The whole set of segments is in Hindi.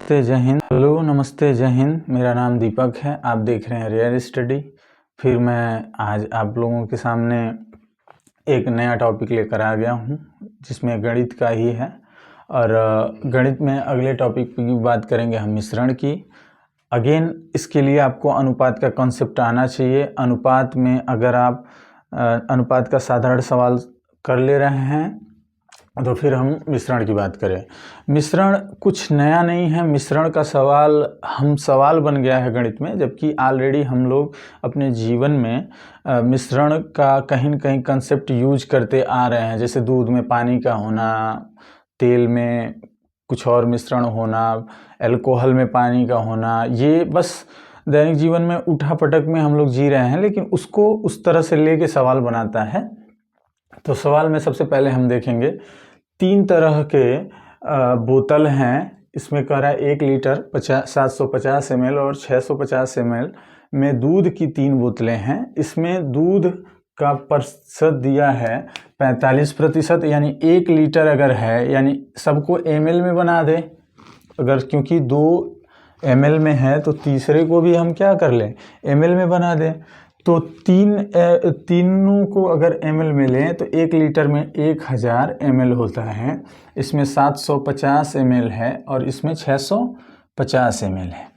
नमस्ते जय हिंद। हेलो नमस्ते जय हिंद। मेरा नाम दीपक है, आप देख रहे हैं रेयर स्टडी। फिर मैं आज आप लोगों के सामने एक नया टॉपिक लेकर आ गया हूं जिसमें गणित का ही है। और गणित में अगले टॉपिक की बात करेंगे हम मिश्रण की। अगेन इसके लिए आपको अनुपात का कॉन्सेप्ट आना चाहिए। अनुपात में अगर आप अनुपात का साधारण सवाल कर ले रहे हैं तो फिर हम मिश्रण की बात करें। मिश्रण कुछ नया नहीं है। मिश्रण का सवाल बन गया है गणित में, जबकि ऑलरेडी हम लोग अपने जीवन में मिश्रण का कहीं न कहीं कंसेप्ट यूज करते आ रहे हैं। जैसे दूध में पानी का होना, तेल में कुछ और मिश्रण होना, अल्कोहल में पानी का होना, ये बस दैनिक जीवन में उठा-पटक में हम लोग जी रहे हैं, लेकिन उसको उस तरह से लेके सवाल बनाता है। तो सवाल में सबसे पहले हम देखेंगे 3 तरह के बोतल हैं। इसमें कह रहा है 1 लीटर 750 ml और 650 ml में दूध की 3 बोतलें हैं। इसमें दूध का प्रतिशत दिया है 45%, यानी 1 लीटर अगर है, यानी सबको ml में बना दे। अगर क्योंकि 2 ml में है तो तीसरे को भी हम क्या कर लें, ml में बना दें। तो तीनों को अगर ml में लें तो 1 लीटर में 1000 ml होता है। इसमें 750 ml है और इसमें 650 ml है।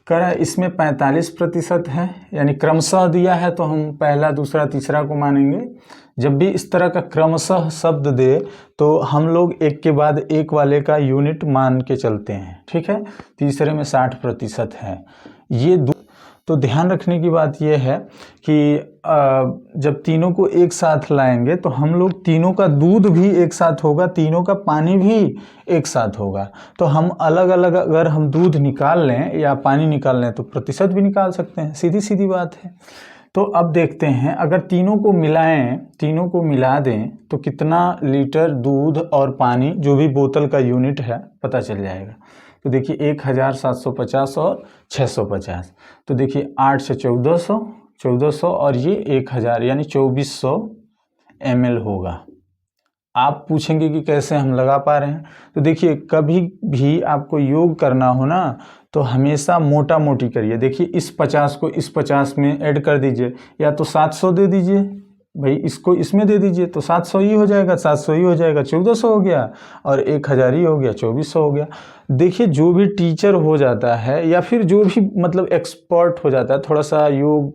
कह रहा है इसमें 45% है, यानी क्रमशः दिया है तो हम पहला, दूसरा, तीसरा को मानेंगे। जब भी इस तरह का क्रमशः शब्द दे तो हम लोग एक के बाद एक वाले का यूनिट मान के चलते हैं, ठीक है। तीसरे में 60% है। ये तो ध्यान रखने की बात यह है कि जब तीनों को एक साथ लाएंगे तो हम लोग तीनों का दूध भी एक साथ होगा, तीनों का पानी भी एक साथ होगा। तो हम अलग अलग अगर हम दूध निकाल लें या पानी निकाल लें तो प्रतिशत भी निकाल सकते हैं, सीधी सीधी बात है। तो अब देखते हैं, अगर तीनों को मिलाएं, तीनों को मिला दें तो कितना लीटर दूध और पानी, जो भी बोतल का यूनिट है, पता चल जाएगा। तो देखिए 1750 और 650, तो देखिए 8 से 1400 और ये 1000, यानी 2400 ml होगा। आप पूछेंगे कि कैसे हम लगा पा रहे हैं। तो देखिए कभी भी आपको योग करना हो ना तो हमेशा मोटा मोटी करिए। देखिए इस 50 को इस 50 में ऐड कर दीजिए, या तो 700 दे दीजिए भाई, इसको इसमें दे दीजिए तो 700 ही हो जाएगा, 700 ही हो जाएगा, 1400 हो गया, और 1000 ही हो गया, 2400 हो गया। देखिए जो भी टीचर हो जाता है या फिर जो भी मतलब एक्सपर्ट हो जाता है थोड़ा सा योग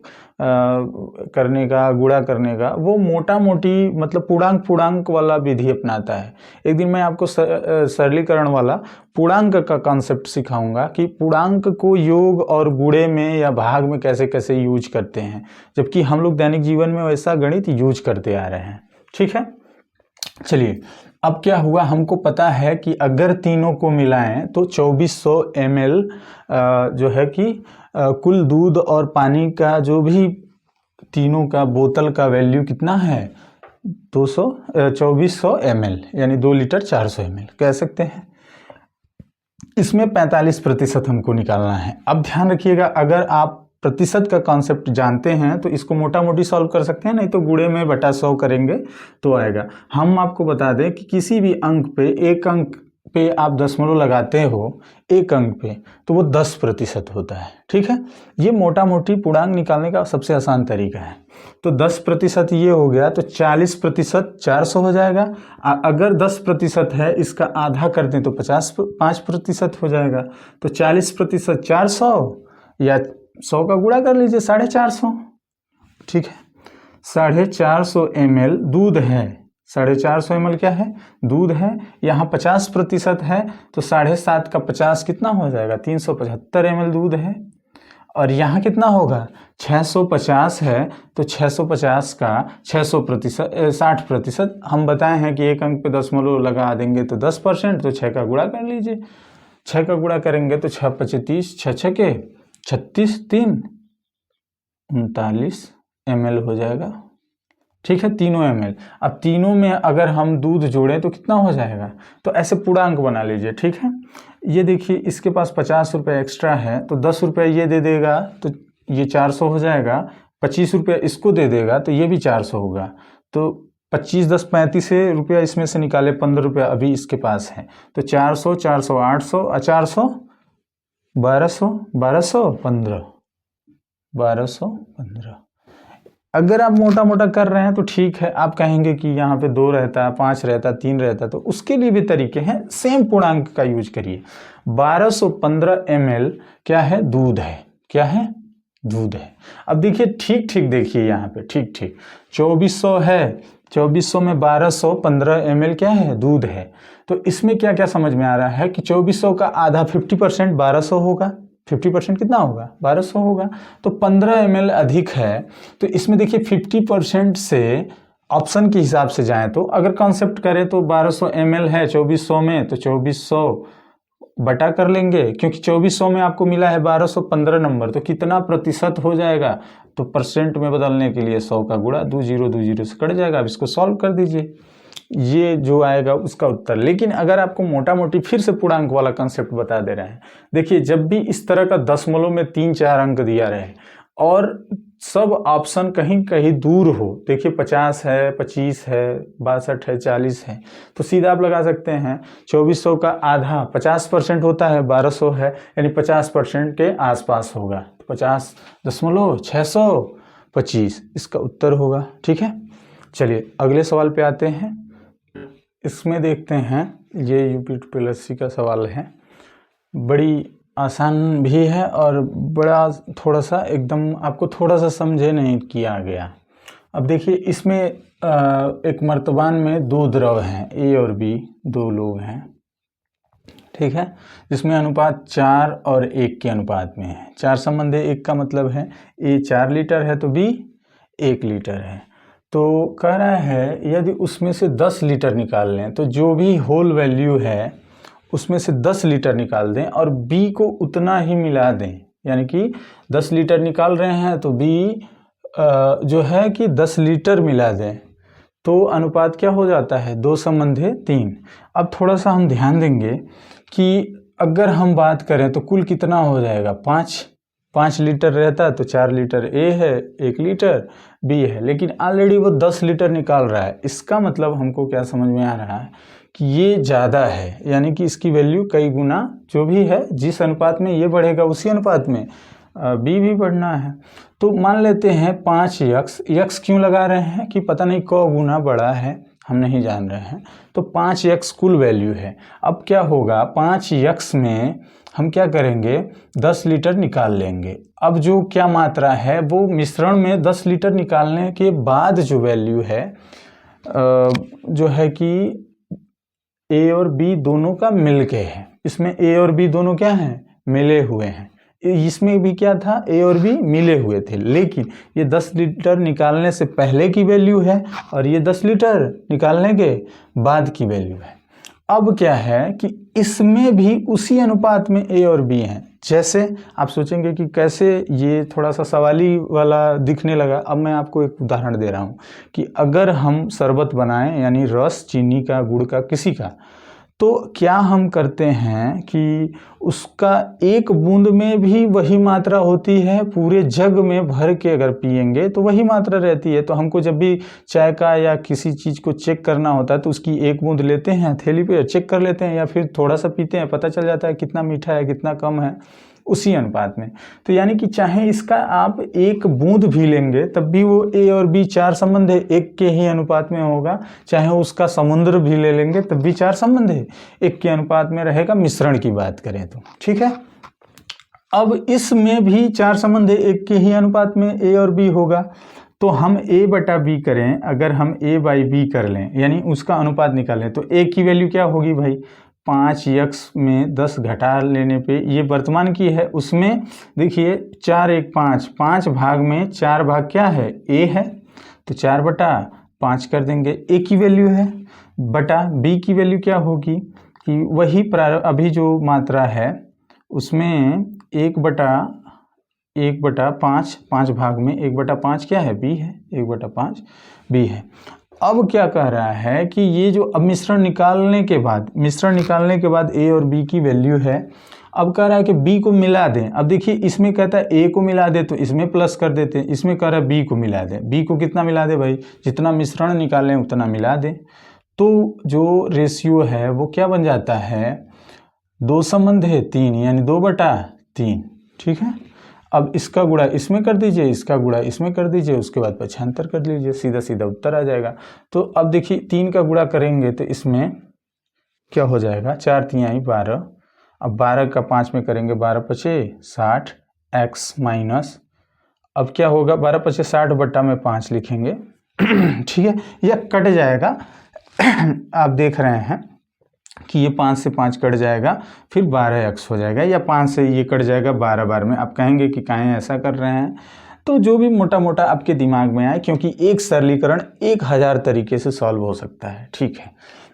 करने का, गुणा करने का, वो मोटा मोटी मतलब पूर्णांक वाला विधि अपनाता है। एक दिन मैं आपको सरलीकरण वाला पूर्णांक का कॉन्सेप्ट सिखाऊंगा कि पूर्णांक को योग और गुणे में या भाग में कैसे कैसे यूज करते हैं, जबकि हम लोग दैनिक जीवन में वैसा गणित यूज करते आ रहे हैं, ठीक है। चलिए अब क्या हुआ, हमको पता है कि अगर तीनों को मिलाएं तो 2400 ml जो है कि कुल दूध और पानी का जो भी तीनों का बोतल का वैल्यू कितना है, 2400 ml, यानी 2 लीटर 400 ml कह सकते हैं। इसमें 45% हमको निकालना है। अब ध्यान रखिएगा, अगर आप प्रतिशत का कॉन्सेप्ट जानते हैं तो इसको मोटा मोटी सॉल्व कर सकते हैं, नहीं तो गुणे में बटा 100 करेंगे तो आएगा। हम आपको बता दें कि किसी भी अंक पे, एक अंक पे आप दशमलव लगाते हो एक अंक पे, तो वो 10% होता है, ठीक है। ये मोटा मोटी पूर्णांक निकालने का सबसे आसान तरीका है। तो 10% ये हो गया, तो 40% 400 हो जाएगा। अगर 10% है, इसका आधा कर दें तो 5% हो जाएगा। तो 40% 400 या 100 का गुणा कर लीजिए 450, ठीक है। 450 ml दूध है, 450 ml क्या है, दूध है। यहाँ 50% है तो 7.5 का 50 कितना हो जाएगा, 375 ml दूध है। और यहाँ कितना होगा, 650 है तो 650 का 600% 60%। हम बताए हैं कि एक अंक पे दशमलव लगा देंगे तो 10%, तो 6 का गुणा कर लीजिए। 6 का गुणा करेंगे तो 6 × 35, 6 के 36, 3 39 ml हो जाएगा, ठीक है, तीनों ml। अब तीनों में अगर हम दूध जोड़ें तो कितना हो जाएगा, तो ऐसे पूर्णांक बना लीजिए, ठीक है। ये देखिए इसके पास 50 रुपये एक्स्ट्रा है तो 10 रुपये ये दे देगा तो ये 400 हो जाएगा। 25 रुपये इसको दे देगा तो ये भी 400 होगा। तो 25 10 35 रुपया इसमें से निकाले, 15 रुपया अभी इसके पास है। तो 400 400 800 400 1215। अगर आप मोटा मोटा कर रहे हैं तो ठीक है, आप कहेंगे कि यहाँ पे 2 रहता, 5 रहता, 3 रहता, तो उसके लिए भी तरीके हैं, सेम पूर्णांक का यूज करिए। 1215 ml क्या है? दूध है। क्या है? दूध है। अब देखिए, ठीक ठीक देखिए यहाँ पे, ठीक ठीक 2400 है, 2400 में 1215 ml क्या है? दूध है। तो इसमें क्या क्या समझ में आ रहा है कि 2400 का आधा 50% 1200 होगा। 50% कितना होगा? 1200 होगा। तो 15 ml अधिक है, तो इसमें देखिए 50% से ऑप्शन के हिसाब से जाएं तो अगर कॉन्सेप्ट करें तो 1200 ml है 2400 में, तो 2400 बटा कर लेंगे, क्योंकि 2400 में आपको मिला है 1215 नंबर, तो कितना प्रतिशत हो जाएगा? तो परसेंट में बदलने के लिए 100 का गुणा, 20 से कट जाएगा। अब इसको सॉल्व कर दीजिए, ये जो आएगा उसका उत्तर। लेकिन अगर आपको मोटा मोटी फिर से पूर्णांक वाला कंसेप्ट बता दे रहे हैं, देखिए जब भी इस तरह का दशमलव में 3-4 अंक दिया रहे और सब ऑप्शन कहीं कहीं दूर हो, देखिए 50 है, 25 है, 62 है, 40 है, तो सीधा आप लगा सकते हैं 2400 का आधा 50% होता है, 1200 है, यानी 50% के आसपास होगा, तो 50.625 इसका उत्तर होगा। ठीक है, चलिए अगले सवाल पे आते हैं। इसमें देखते हैं, ये यूपी का सवाल है, बड़ी आसान भी है और बड़ा थोड़ा सा एकदम आपको थोड़ा सा समझे नहीं किया गया। अब देखिए, इसमें एक मर्तबान में 2 द्रव हैं, ए और बी, 2 लोग हैं, ठीक है, जिसमें अनुपात 4 और 1 के अनुपात में है। 4 संबंध 1 का मतलब है ए 4 लीटर है तो बी 1 लीटर है। तो कह रहा है यदि उसमें से 10 लीटर निकाल लें तो जो भी होल वैल्यू है उसमें से 10 लीटर निकाल दें और बी को उतना ही मिला दें, यानी कि 10 लीटर निकाल रहे हैं तो बी जो है कि 10 लीटर मिला दें, तो अनुपात क्या हो जाता है? 2:3। अब थोड़ा सा हम ध्यान देंगे कि अगर हम बात करें तो कुल कितना हो जाएगा? 5 लीटर रहता तो 4 लीटर ए है, 1 लीटर बी है, लेकिन ऑलरेडी वो 10 लीटर निकाल रहा है। इसका मतलब हमको क्या समझ में आ रहा है कि ये ज़्यादा है, यानी कि इसकी वैल्यू कई गुना जो भी है, जिस अनुपात में ये बढ़ेगा उसी अनुपात में बी भी बढ़ना है। तो मान लेते हैं 5x, x क्यों लगा रहे हैं कि पता नहीं कौ गुना बड़ा है, हम नहीं जान रहे हैं, तो 5x कुल वैल्यू है। अब क्या होगा? 5x में हम क्या करेंगे? 10 लीटर निकाल लेंगे। अब जो क्या मात्रा है वो मिश्रण में 10 लीटर निकालने के बाद जो वैल्यू है जो है कि ए और बी दोनों का मिलके है। इसमें ए और बी दोनों क्या हैं? मिले हुए हैं। इसमें भी क्या था? ए और बी मिले हुए थे, लेकिन ये 10 लीटर निकालने से पहले की वैल्यू है और ये 10 लीटर निकालने के बाद की वैल्यू है। अब क्या है कि इसमें भी उसी अनुपात में ए और बी हैं। जैसे आप सोचेंगे कि कैसे, ये थोड़ा सा सवाली वाला दिखने लगा। अब मैं आपको एक उदाहरण दे रहा हूँ कि अगर हम शरबत बनाएं, यानी रस चीनी का, गुड़ का, किसी का, तो क्या हम करते हैं कि उसका 1 बूंद में भी वही मात्रा होती है, पूरे जग में भर के अगर पिएंगे तो वही मात्रा रहती है। तो हमको जब भी चाय का या किसी चीज़ को चेक करना होता है तो उसकी 1 बूंद लेते हैं, थैली पे चेक कर लेते हैं, या फिर थोड़ा सा पीते हैं, पता चल जाता है कितना मीठा है कितना कम है, उसी अनुपात में। तो यानी कि चाहे इसका आप 1 बूंद भी लेंगे तब भी वो ए और बी 4 संबंध 1 के ही अनुपात में होगा, चाहे उसका समुद्र भी ले लेंगे तब भी 4 संबंध 1 के अनुपात में रहेगा, मिश्रण की बात करें तो। ठीक है, अब इसमें भी 4 संबंध 1 के ही अनुपात में ए और बी होगा, तो हम a बटा b करें, अगर हम a बाई b कर लें, यानी उसका अनुपात निकालें, तो a की वैल्यू क्या होगी भाई? 5x में 10 घटा लेने पे ये वर्तमान की है, उसमें देखिए 4 1 5, 5 भाग में 4 भाग क्या है? a है, तो 4/5 कर देंगे। a की वैल्यू है, बटा b की वैल्यू क्या होगी कि वही अभी जो मात्रा है उसमें 1/5, 5 भाग में 1/5 क्या है? b है, 1/5 b है। अब क्या कह रहा है कि ये जो अब मिश्रण निकालने के बाद a और b की वैल्यू है, अब कह रहा है कि b को मिला दें। अब देखिए, इसमें कहता है a को मिला दे तो इसमें प्लस कर देते हैं, इसमें कह रहा है b को मिला दें। b को कितना मिला दे भाई? जितना मिश्रण निकालें उतना मिला दें। तो जो रेशियो है वो क्या बन जाता है? 2 संबंध 3, यानी 2/3 3, ठीक है। अब इसका गुणा इसमें कर दीजिए, इसका गुणा इसमें कर दीजिए, उसके बाद पक्षांतर कर लीजिए, सीधा सीधा उत्तर आ जाएगा। तो अब देखिए 3 का गुणा करेंगे तो इसमें क्या हो जाएगा, 4 तिहाई 12। अब 12 का 5 में करेंगे, 12 पचे 60 x माइनस, अब क्या होगा, 12 पचे 60 बट्टा में 5 लिखेंगे ठीक है। यह कट जाएगा आप देख रहे हैं कि ये 5 से 5 कट जाएगा, फिर 12x हो जाएगा, या 5 से ये कट जाएगा 12 बार में। आप कहेंगे कि काहे ऐसा कर रहे हैं, तो जो भी मोटा मोटा आपके दिमाग में आए, क्योंकि एक सरलीकरण 1000 तरीके से सॉल्व हो सकता है, ठीक है।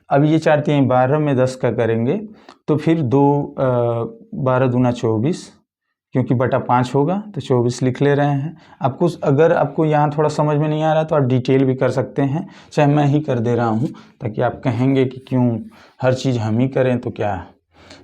अब ये 4 तिहाई 12 में 10 का करेंगे तो फिर 12 दूना 24, क्योंकि बटा 5 होगा तो 24 लिख ले रहे हैं। आपको अगर आपको यहाँ थोड़ा समझ में नहीं आ रहा तो आप डिटेल भी कर सकते हैं, चाहे मैं ही कर दे रहा हूँ, ताकि आप कहेंगे कि क्यों हर चीज़ हम ही करें। तो क्या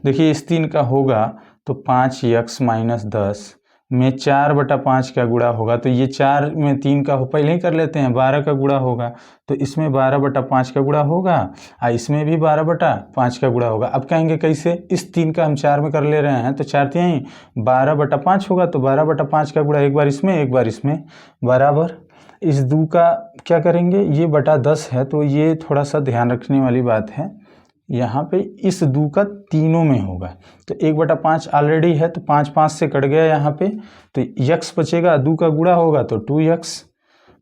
देखिए, इस 3 का होगा तो 5x माइनस 10 में 4/5 का गुणा होगा, तो ये 4 में 3 का पहले ही कर लेते हैं, 12 का गुणा होगा, तो इसमें 12/5 का गुणा होगा और इसमें भी 12/5 का गुणा होगा। अब कहेंगे कैसे, इस 3 का हम 4 में कर ले रहे हैं तो 4 तिहाई 12/5 होगा, तो 12/5 का गुणा एक बार इसमें एक बार इसमें, बराबर इस 2 का क्या करेंगे, ये बटा 10 है, तो ये थोड़ा सा ध्यान रखने वाली बात है, यहाँ पे इस 2 का तीनों में होगा, तो 1/5 ऑलरेडी है, तो 5 5 से कट गया यहाँ पे, तो x बचेगा, 2 का गुणा होगा तो 2x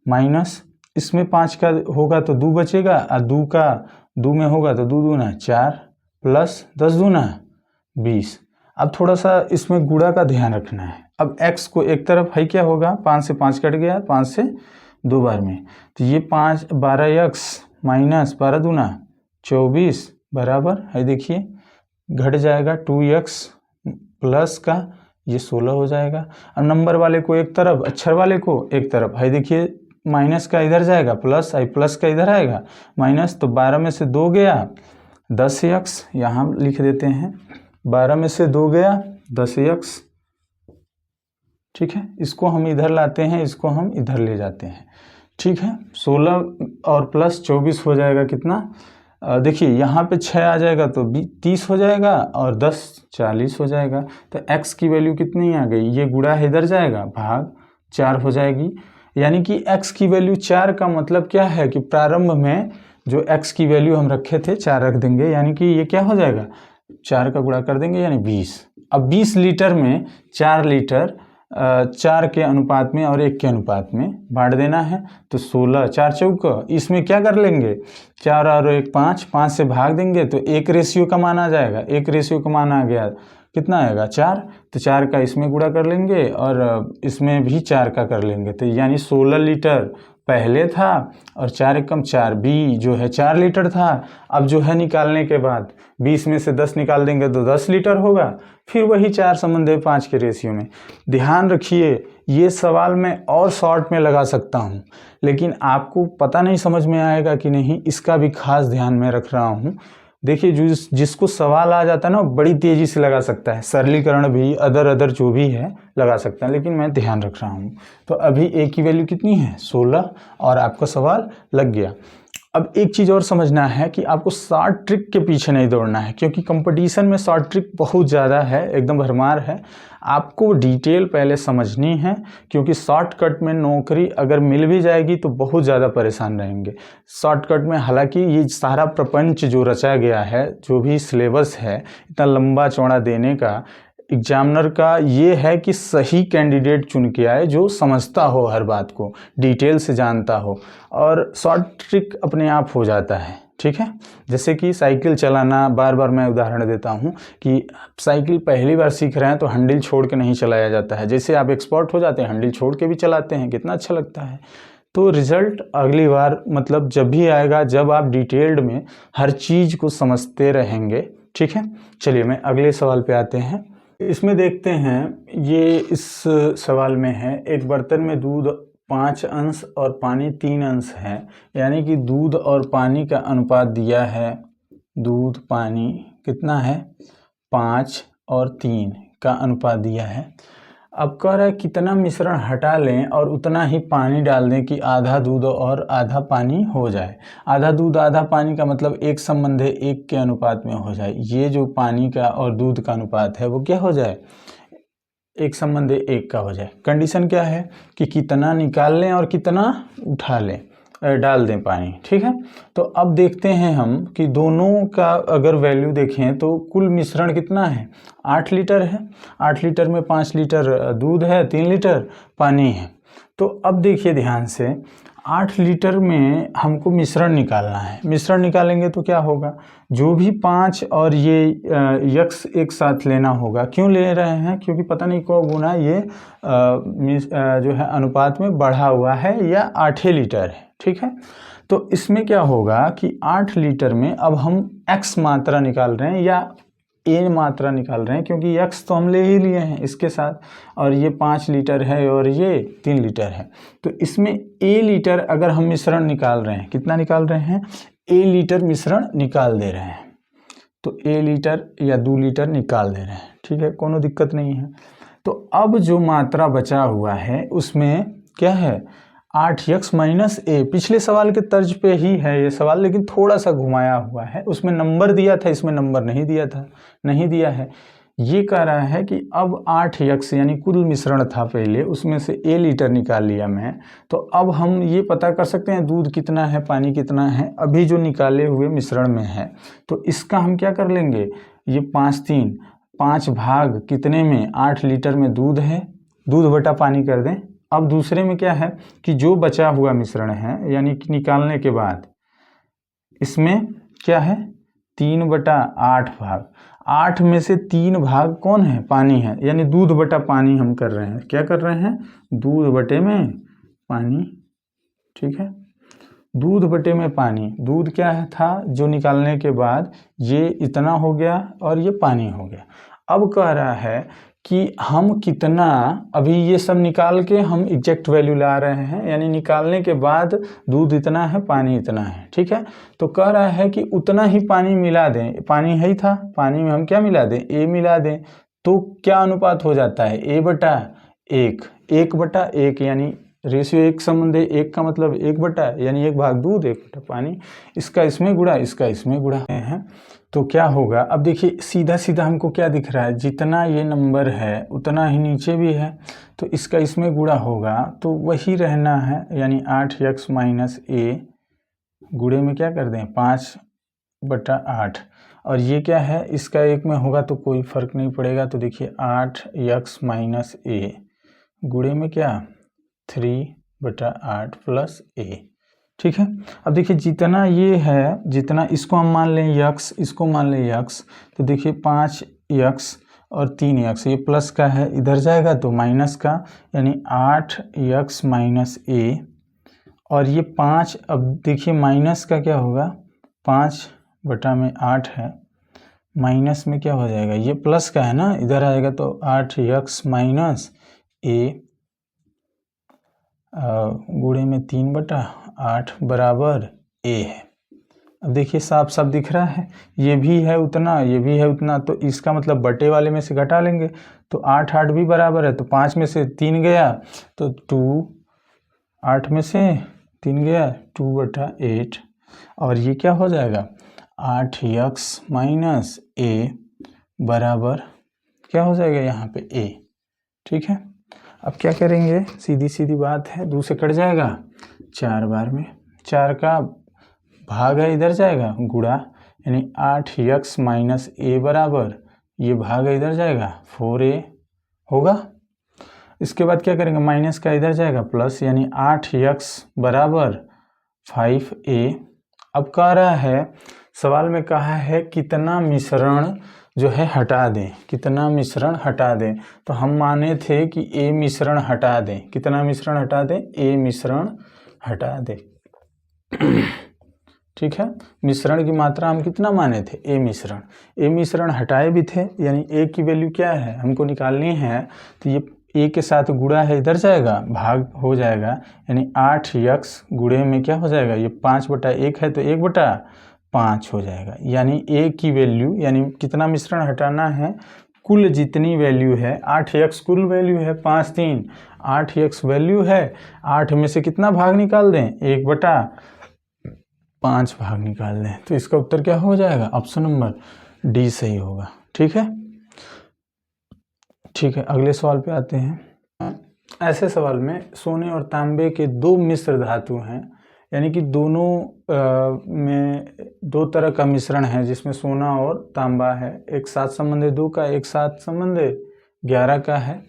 माइनस इसमें 5 का होगा तो 2 बचेगा, और 2 का 2 में होगा तो 2 दूना 4 प्लस 10 दूना 20। अब थोड़ा सा इसमें गुणा का ध्यान रखना है। अब x को एक तरफ है क्या होगा, 5 से 5 कट गया, 5 से 2 बार में, तो ये 12x माइनस 12 दूना 24 बराबर है, देखिए घट जाएगा 2x प्लस का ये 16 हो जाएगा। अब नंबर वाले को एक तरफ, अक्षर वाले को एक तरफ है, देखिए माइनस का इधर जाएगा, प्लस आई प्लस का इधर आएगा माइनस, तो 12 में से 2 गया 10x, यहाँ लिख देते हैं 12 में से 2 गया 10x, ठीक है। इसको हम इधर लाते हैं, इसको हम इधर ले जाते हैं, ठीक है। 16 और प्लस 24 हो जाएगा कितना, देखिए यहाँ पे 6 आ जाएगा तो 30 हो जाएगा, और 10 40 हो जाएगा। तो x की वैल्यू कितनी आ गई, ये गुणा इधर जाएगा भाग 4 हो जाएगी, यानी कि x की वैल्यू 4 का मतलब क्या है कि प्रारंभ में जो x की वैल्यू हम रखे थे 4 रख देंगे, यानी कि ये क्या हो जाएगा, 4 का गुणा कर देंगे यानी 20। अब 20 लीटर में 4 लीटर 4 के अनुपात में और 1 के अनुपात में बांट देना है, तो 16 4 चौक, इसमें क्या कर लेंगे, 4 और 1 5, 5 से भाग देंगे तो 1 रेशियो का मान आ जाएगा, 1 रेशियो का मान आ गया कितना आएगा 4, तो 4 का इसमें गुणा कर लेंगे और इसमें भी 4 का कर लेंगे, तो यानी 16 लीटर पहले था और 4 एकम 4 बी जो है 4 लीटर था। अब जो है निकालने के बाद 20 में से 10 निकाल देंगे तो 10 लीटर होगा, फिर वही 4:5 के रेशियो में। ध्यान रखिए, ये सवाल मैं और शॉर्ट में लगा सकता हूँ, लेकिन आपको पता नहीं समझ में आएगा कि नहीं, इसका भी खास ध्यान में रख रहा हूँ। देखिए जिसको सवाल आ जाता है ना, बड़ी तेज़ी से लगा सकता है, सरलीकरण भी अदर जो भी है लगा सकता है, लेकिन मैं ध्यान रख रहा हूँ। तो अभी a की वैल्यू कितनी है 16, और आपका सवाल लग गया। अब एक चीज़ और समझना है कि आपको शॉर्ट ट्रिक के पीछे नहीं दौड़ना है, क्योंकि कंपटीशन में शॉर्ट ट्रिक बहुत ज़्यादा है, एकदम भरमार है। आपको डिटेल पहले समझनी है, क्योंकि शॉर्टकट में नौकरी अगर मिल भी जाएगी तो बहुत ज़्यादा परेशान रहेंगे। शॉर्टकट में हालांकि ये सारा प्रपंच जो रचा गया है, जो भी सिलेबस है इतना लंबा चौड़ा देने का, एग्जामिनर का ये है कि सही कैंडिडेट चुन के आए जो समझता हो, हर बात को डिटेल से जानता हो, और शॉर्ट ट्रिक अपने आप हो जाता है, ठीक है। जैसे कि साइकिल चलाना, बार बार मैं उदाहरण देता हूँ कि साइकिल पहली बार सीख रहे हैं तो हैंडल छोड़ के नहीं चलाया जाता है, जैसे आप एक्सपर्ट हो जाते हैं हैंडल छोड़ के भी चलाते हैं, कितना अच्छा लगता है। तो रिजल्ट अगली बार मतलब जब भी आएगा, जब आप डिटेल्ड में हर चीज़ को समझते रहेंगे, ठीक है। चलिए मैं अगले सवाल पे आते हैं। इसमें देखते हैं, ये इस सवाल में है, एक बर्तन में दूध 5 अंश और पानी 3 अंश है, यानी कि दूध और पानी का अनुपात दिया है, दूध पानी कितना है 5 और 3 का अनुपात दिया है। अब कह रहा है कितना मिश्रण हटा लें और उतना ही पानी डाल दें कि आधा दूध और आधा पानी हो जाए। आधा दूध आधा पानी का मतलब 1:1 के अनुपात में हो जाए। ये जो पानी का और दूध का अनुपात है वो क्या हो जाए, एक संबंध एक का हो जाए। कंडीशन क्या है कि कितना निकाल लें और कितना उठा लें, डाल दें पानी, ठीक है। तो अब देखते हैं हम कि दोनों का अगर वैल्यू देखें तो कुल मिश्रण कितना है, 8 लीटर है। 8 लीटर में 5 लीटर दूध है, 3 लीटर पानी है। तो अब देखिए ध्यान से, 8 लीटर में हमको मिश्रण निकालना है। मिश्रण निकालेंगे तो क्या होगा, जो भी 5 और ये यक्स एक साथ लेना होगा। क्यों ले रहे हैं, क्योंकि पता नहीं क्यों गुना ये जो है अनुपात में बढ़ा हुआ है या 8 लीटर है, ठीक है। तो इसमें क्या होगा कि 8 लीटर में अब हम x मात्रा निकाल रहे हैं या a मात्रा निकाल रहे हैं, क्योंकि x तो हम ले ही लिए हैं इसके साथ, और ये 5 लीटर है और ये 3 लीटर है। तो इसमें a लीटर अगर हम मिश्रण निकाल रहे हैं, कितना निकाल रहे हैं, a लीटर मिश्रण निकाल दे रहे हैं। तो a लीटर या 2 लीटर निकाल दे रहे हैं, ठीक है, कोनो दिक्कत नहीं है। तो अब जो मात्रा बचा हुआ है उसमें क्या है, 8x माइनस a। पिछले सवाल के तर्ज पे ही है ये सवाल, लेकिन थोड़ा सा घुमाया हुआ है। उसमें नंबर दिया था, इसमें नंबर नहीं दिया था, नहीं दिया है। ये कह रहा है कि अब 8x यानी कुल मिश्रण था पहले, उसमें से a लीटर निकाल लिया मैं। तो अब हम ये पता कर सकते हैं दूध कितना है, पानी कितना है, अभी जो निकाले हुए मिश्रण में है। तो इसका हम क्या कर लेंगे, ये 5 भाग कितने में, 8 लीटर में दूध है, दूध बटा पानी कर दें। अब दूसरे में क्या है कि जो बचा हुआ मिश्रण है, यानी कि निकालने के बाद इसमें क्या है, 3/8 भाग। 8 में से 3 भाग कौन है, पानी है, यानी दूध बटा पानी हम कर रहे हैं। क्या कर रहे हैं, दूध बटे में पानी, ठीक है, दूध बटे में पानी। दूध क्या है था जो निकालने के बाद ये इतना हो गया और ये पानी हो गया। अब कह रहा है कि हम कितना, अभी ये सब निकाल के हम एग्जैक्ट वैल्यू ला रहे हैं, यानी निकालने के बाद दूध इतना है, पानी इतना है, ठीक है। तो कह रहा है कि उतना ही पानी मिला दें, पानी है ही था, पानी में हम क्या मिला दें, a मिला दें। तो क्या अनुपात हो जाता है, a/1, 1/1, यानी रेशियो एक संबंध है एक का मतलब 1/, यानी 1 भाग दूध 1 पानी। इसका इसमें गुणा, इसका इसमें गुणा है। तो क्या होगा, अब देखिए सीधा सीधा हमको क्या दिख रहा है, जितना ये नंबर है उतना ही नीचे भी है, तो इसका इसमें गुणा होगा तो वही रहना है, यानी 8x माइनस a गुणे में क्या कर दें, 5/8। और ये क्या है, इसका एक में होगा तो कोई फर्क नहीं पड़ेगा। तो देखिए 8x माइनस a गुणे में क्या, 3/8 प्लस a, ठीक है। अब देखिए जितना ये है, जितना इसको हम मान लें यक्स, इसको मान लें यक्स, तो देखिए 5x और 3x, ये प्लस का है, इधर जाएगा तो माइनस का, यानी 8x माइनस a। और ये 5, अब देखिए माइनस का क्या होगा, 5/8 है, माइनस में क्या हो जाएगा, ये प्लस का है ना, इधर आएगा तो 8x माइनस a गुणे में 3/8 बराबर a है। अब देखिए साफ साफ दिख रहा है, ये भी है उतना, ये भी है उतना, तो इसका मतलब बटे वाले में से घटा लेंगे तो 8 भी बराबर है, तो 5 में से 3 गया तो 2, 8 में से 3 गया 2/8, और ये क्या हो जाएगा, 8x माइनस a बराबर क्या हो जाएगा यहाँ पे a, ठीक है। अब क्या करेंगे, सीधी सीधी बात है, 2 से कट जाएगा 4 बार में, 4 का भाग है इधर जाएगा गुणा, यानी 8x माइनस a बराबर, ये भाग इधर जाएगा 4a होगा। इसके बाद क्या करेंगे, माइनस का इधर जाएगा प्लस, यानी 8x बराबर 5a। अब कह रहा है, सवाल में कहा है कितना मिश्रण जो है हटा दें, कितना मिश्रण हटा दें। तो हम माने थे कि a मिश्रण हटा दें, कितना मिश्रण हटा दें, a मिश्रण हटा दें, ठीक है। मिश्रण की मात्रा हम कितना माने थे, a मिश्रण, a मिश्रण हटाए भी थे, यानी a की वैल्यू क्या है हमको निकालनी है, तो ये a के साथ गुणा है इधर जाएगा, भाग हो जाएगा, यानी 8x गुणे में क्या हो जाएगा, ये 5/1 है तो 1/5 हो जाएगा। यानी a की वैल्यू, यानी कितना मिश्रण हटाना है, कुल जितनी वैल्यू है, 8x कुल वैल्यू है, 5 3 8x वैल्यू है, 8 में से कितना भाग निकाल दें, 1/5 भाग निकाल दें। तो इसका उत्तर क्या हो जाएगा, ऑप्शन नंबर डी सही होगा, ठीक है। ठीक है, अगले सवाल पे आते हैं। ऐसे सवाल में सोने और तांबे के दो मिश्र धातु हैं, यानी कि दोनों में दो तरह का मिश्रण है जिसमें सोना और तांबा है। एक सात संबंधी 2 का, एक सात संबंधी 11 का है,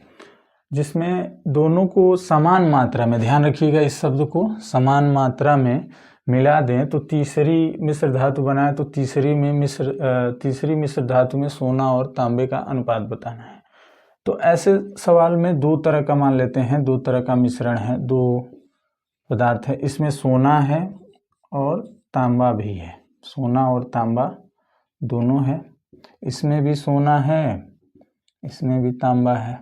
जिसमें दोनों को समान मात्रा में, ध्यान रखिएगा इस शब्द को, समान मात्रा में मिला दें तो तीसरी मिश्र धातु बनाए तो तीसरी मिश्र धातु में सोना और तांबे का अनुपात बताना है। तो ऐसे सवाल में दो तरह का मान लेते हैं, दो तरह का मिश्रण है, दो पदार्थ है, इसमें सोना है और तांबा भी है, सोना और तांबा दोनों है, इसमें भी सोना है, इसमें भी तांबा है।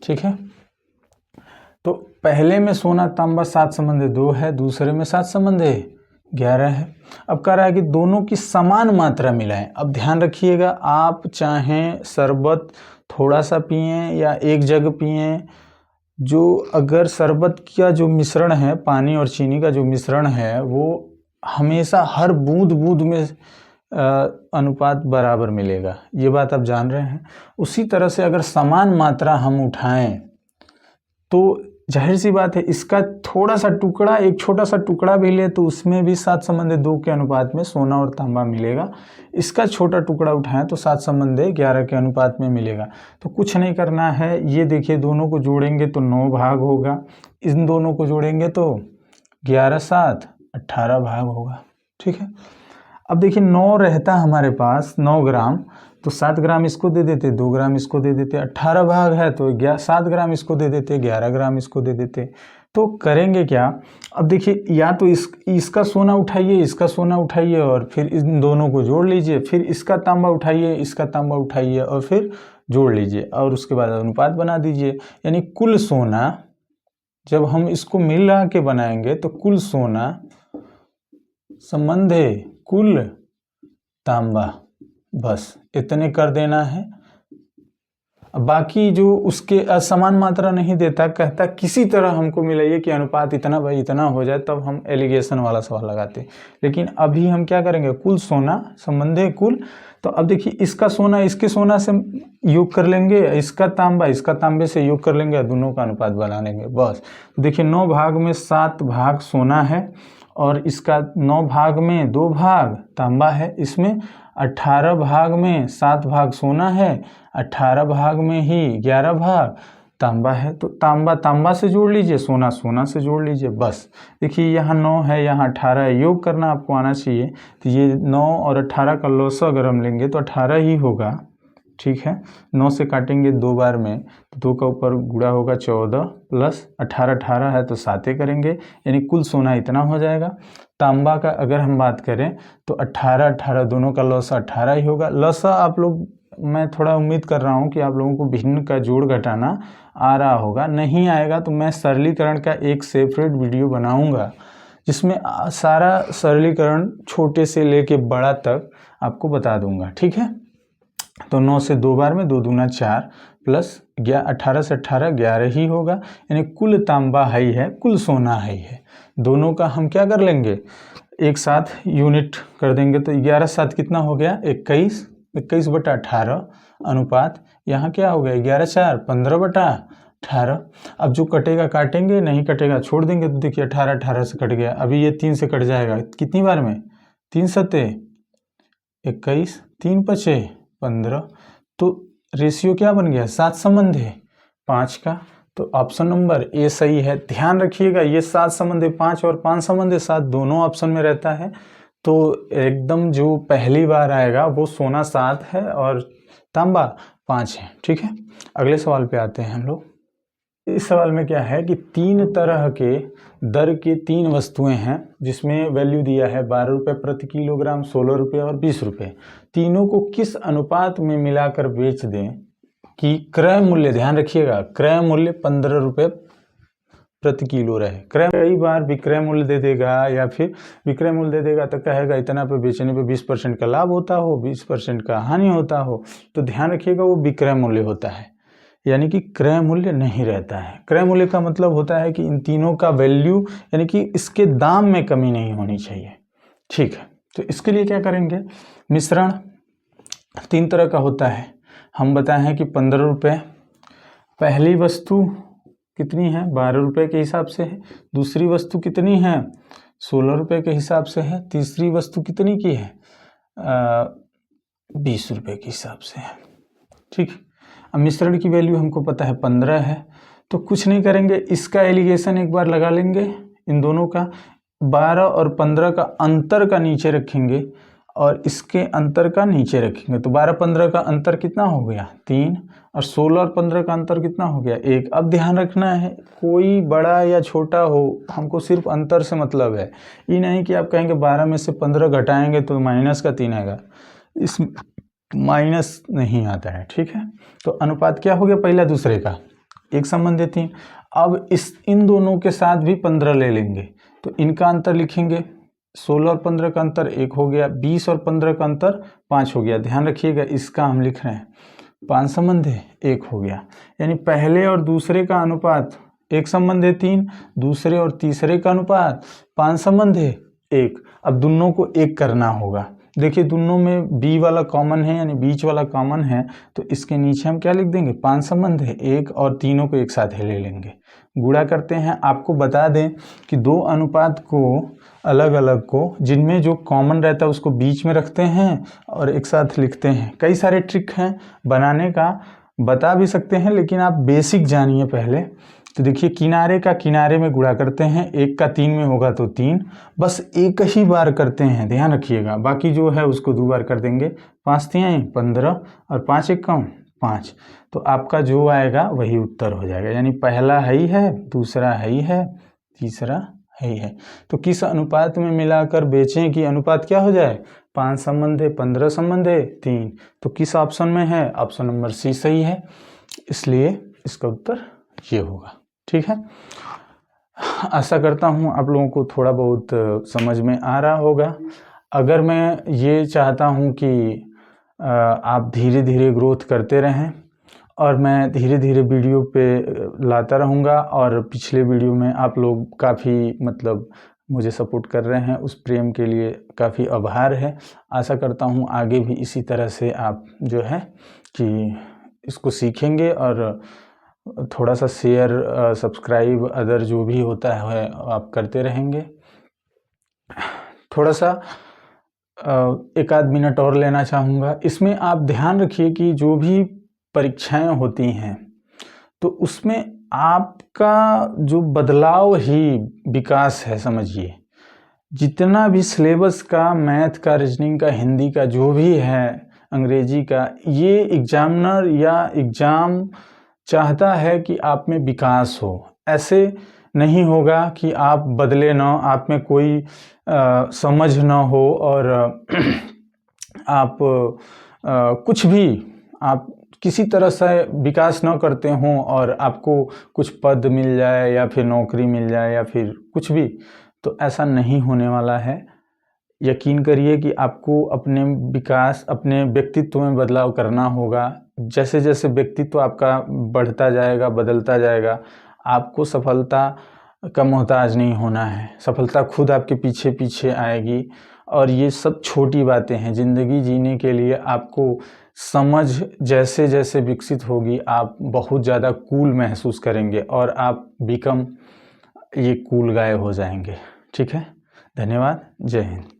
ठीक है, तो पहले में सोना तांबा 7 संबंधी 2 है, दूसरे में 7 संबंधी 11 है। अब कह रहा है कि दोनों की समान मात्रा मिलाएं। अब ध्यान रखिएगा, आप चाहें शरबत थोड़ा सा पिएं या एक जग पिएं, जो अगर शरबत का जो मिश्रण है, पानी और चीनी का जो मिश्रण है, वो हमेशा हर बूंद बूंद में अनुपात बराबर मिलेगा, ये बात आप जान रहे हैं। उसी तरह से अगर समान मात्रा हम उठाएं तो जाहिर सी बात है, इसका थोड़ा सा टुकड़ा, एक छोटा सा टुकड़ा भी ले तो उसमें भी 7 संबंधी 2 के अनुपात में सोना और तांबा मिलेगा। इसका छोटा टुकड़ा उठाएं तो 7 संबंधी 11 के अनुपात में मिलेगा। तो कुछ नहीं करना है, ये देखिए दोनों को जोड़ेंगे तो 9 भाग होगा, इन दोनों को जोड़ेंगे तो 11 7 18 भाग होगा। ठीक है, अब देखिए 9 रहता हमारे पास 9 ग्राम, तो 7 ग्राम इसको दे देते, 2 ग्राम इसको दे देते, 18 भाग है तो 7 ग्राम इसको दे देते, 11 ग्राम इसको दे देते। तो करेंगे क्या, अब देखिए या तो इसका सोना उठाइए, इसका सोना उठाइए और फिर इन दोनों को जोड़ लीजिए, फिर इसका तांबा उठाइए, इसका तांबा उठाइए और फिर जोड़ लीजिए और उसके बाद अनुपात बना दीजिए। यानी कुल सोना, जब हम इसको मिला के बनाएंगे तो कुल सोना संबंधे कुल तांबा, बस इतने कर देना है। बाकी जो उसके असमान मात्रा नहीं देता, कहता किसी तरह हमको मिलाइए कि अनुपात इतना भाई इतना हो जाए, तब हम एलिगेशन वाला सवाल लगाते। लेकिन अभी हम क्या करेंगे, कुल सोना संबंधे कुल, तो अब देखिए इसका सोना इसके सोना से योग कर लेंगे, इसका तांबा इसका तांबे से योग कर लेंगे, दोनों का अनुपात बना लेंगे बस। देखिए 9 भाग में 7 भाग सोना है और इसका 9 भाग में 2 भाग तांबा है, इसमें 18 भाग में 7 भाग सोना है, 18 भाग में ही 11 भाग तांबा है। तो तांबा तांबा से जोड़ लीजिए, सोना सोना से जोड़ लीजिए, बस। देखिए यहाँ 9 है, यहाँ 18 है, योग करना आपको आना चाहिए। तो ये 9 और 18 का लॉस अगर हम लेंगे तो 18 ही होगा। ठीक है, 9 से काटेंगे 2 बार में, तो 2 का ऊपर गुणा होगा 14 प्लस 18, 18 है तो 7 करेंगे, यानी कुल सोना इतना हो जाएगा। तांबा का अगर हम बात करें तो 18 18 दोनों का लॉस 18 ही होगा। लॉस आप लोग, मैं थोड़ा उम्मीद कर रहा हूँ कि आप लोगों को भिन्न का जोड़ घटाना आ रहा होगा, नहीं आएगा तो मैं सरलीकरण का एक सेपरेट वीडियो बनाऊँगा जिसमें सारा सरलीकरण छोटे से लेके बड़ा तक आपको बता दूंगा। ठीक है, तो 9 से 2 बार में 2 दूना 4 प्लस 18 से 18 11 ही होगा, यानी कुल तांबा ही है, कुल सोना ही है। दोनों का हम क्या कर लेंगे, एक साथ यूनिट कर देंगे, तो 11 7 कितना हो गया 21, 21/18 अनुपात यहाँ क्या हो गया 11 4 15/18। अब जो कटेगा काटेंगे, नहीं कटेगा छोड़ देंगे। तो देखिए 18 18 से कट गया, अभी ये 3 से कट जाएगा, कितनी बार में 3 सते 21, 3 पचे 15, तो रेशियो क्या बन गया 7 संबंधी 5 का। तो ऑप्शन नंबर ए सही है। ध्यान रखिएगा ये 7 संबंधी 5 और 5 संबंधी 7 दोनों ऑप्शन में रहता है, तो एकदम जो पहली बार आएगा वो सोना 7 है और तांबा 5 है। ठीक है, अगले सवाल पे आते हैं हम लोग। इस सवाल में क्या है कि 3 तरह के दर के 3 वस्तुएं हैं जिसमें वैल्यू दिया है 12 रुपये प्रति किलोग्राम, 16 रुपये और 20 रुपये। तीनों को किस अनुपात में मिलाकर बेच दें कि क्रय मूल्य, ध्यान रखिएगा क्रय मूल्य 15 रुपये प्रति किलो रहे। क्रय कई बार विक्रय मूल्य दे देगा या फिर विक्रय मूल्य दे देगा तो कहेगा इतना पे बेचने पे 20% का लाभ होता हो, 20% का हानि होता हो। तो ध्यान रखिएगा वो विक्रय मूल्य होता है, यानी कि क्रय मूल्य नहीं रहता है। क्रय मूल्य का मतलब होता है कि इन तीनों का वैल्यू, यानी कि इसके दाम में कमी नहीं होनी चाहिए। ठीक है, तो इसके लिए क्या करेंगे, मिश्रण 3 तरह का होता है, हम बताए हैं कि 15 रुपये पहली वस्तु कितनी है, 12 रुपये के हिसाब से है। दूसरी वस्तु कितनी है, 16 रुपये के हिसाब से है। तीसरी वस्तु कितनी की है, 20 रुपये के हिसाब से है। ठीक, अब मिश्रण की वैल्यू हमको पता है 15 है, तो कुछ नहीं करेंगे, इसका एलिगेशन एक बार लगा लेंगे, इन दोनों का 12 और 15 का अंतर का नीचे रखेंगे और इसके अंतर का नीचे रखेंगे। तो 12-15 का अंतर कितना हो गया, 3, और 16 और 15 का अंतर कितना हो गया, 1। अब ध्यान रखना है, कोई बड़ा या छोटा हो, हमको सिर्फ अंतर से मतलब है। ये नहीं कि आप कहेंगे 12 में से 15 घटाएंगे तो माइनस का 3 आएगा, इस माइनस नहीं आता है। ठीक है, तो अनुपात क्या हो गया, पहला दूसरे का एक संबंध है 3। अब इन दोनों के साथ भी 15 ले लेंगे, तो इनका अंतर लिखेंगे, 16 और 15 का अंतर 1 हो गया, 20 और 15 का अंतर 5 हो गया। ध्यान रखिएगा, इसका हम लिख रहे हैं 5 संबंध है 1 हो गया, यानी पहले और दूसरे का अनुपात एक संबंध है 3, दूसरे और तीसरे का अनुपात 5 संबंध है 1। अब दोनों को एक करना होगा। देखिए दोनों में b वाला कॉमन है, यानी बीच वाला कॉमन है, तो इसके नीचे हम क्या लिख देंगे, 5 संबंध है 1, और तीनों को एक साथ ले लेंगे, गुणा करते हैं। आपको बता दें कि दो अनुपात को अलग अलग को, जिनमें जो कॉमन रहता है उसको बीच में रखते हैं और एक साथ लिखते हैं। कई सारे ट्रिक हैं बनाने का, बता भी सकते हैं, लेकिन आप बेसिक जानिए पहले। तो देखिए, किनारे का किनारे में गुणा करते हैं, 1 का 3 में होगा तो 3, बस एक ही बार करते हैं, ध्यान रखिएगा। बाकी जो है उसको 2 बार कर देंगे, 5 3 15 और 5 1 5, तो आपका जो आएगा वही उत्तर हो जाएगा। यानी पहला है ही है, दूसरा है ही है, तीसरा है ही है। तो किस अनुपात में मिलाकर बेचें कि अनुपात क्या हो जाए, 5 संबंध है 15 संबंध है 3, तो किस ऑप्शन में है, ऑप्शन नंबर सी सही है, इसलिए इसका उत्तर ये होगा। ठीक है, आशा करता हूँ आप लोगों को थोड़ा बहुत समझ में आ रहा होगा। अगर मैं ये चाहता हूँ कि आप धीरे धीरे ग्रोथ करते रहें, और मैं धीरे धीरे वीडियो पे लाता रहूँगा, और पिछले वीडियो में आप लोग काफ़ी मतलब मुझे सपोर्ट कर रहे हैं, उस प्रेम के लिए काफ़ी आभार है। आशा करता हूँ आगे भी इसी तरह से आप जो है कि इसको सीखेंगे, और थोड़ा सा शेयर सब्सक्राइब अदर जो भी होता है आप करते रहेंगे। थोड़ा सा 1-आध मिनट और लेना चाहूँगा। इसमें आप ध्यान रखिए कि जो भी परीक्षाएं होती हैं तो उसमें आपका जो बदलाव ही विकास है, समझिए। जितना भी सिलेबस का, मैथ का, रीजनिंग का, हिंदी का, जो भी है, अंग्रेजी का, ये एग्जामिनर या एग्ज़ाम चाहता है कि आप में विकास हो। ऐसे नहीं होगा कि आप बदले ना, आप में कोई समझ ना हो, और आप कुछ भी, आप किसी तरह से विकास न करते हों और आपको कुछ पद मिल जाए या फिर नौकरी मिल जाए या फिर कुछ भी, तो ऐसा नहीं होने वाला है। यकीन करिए कि आपको अपने विकास, अपने व्यक्तित्व में बदलाव करना होगा। जैसे जैसे व्यक्तित्व आपका बढ़ता जाएगा, बदलता जाएगा, आपको सफलता का मोहताज नहीं होना है। सफलता खुद आपके पीछे पीछे आएगी, और ये सब छोटी बातें हैं। ज़िंदगी जीने के लिए आपको समझ जैसे जैसे विकसित होगी, आप बहुत ज़्यादा कूल महसूस करेंगे, और आप बिकम ये कूल गाय हो जाएंगे। ठीक है, धन्यवाद, जय हिंद।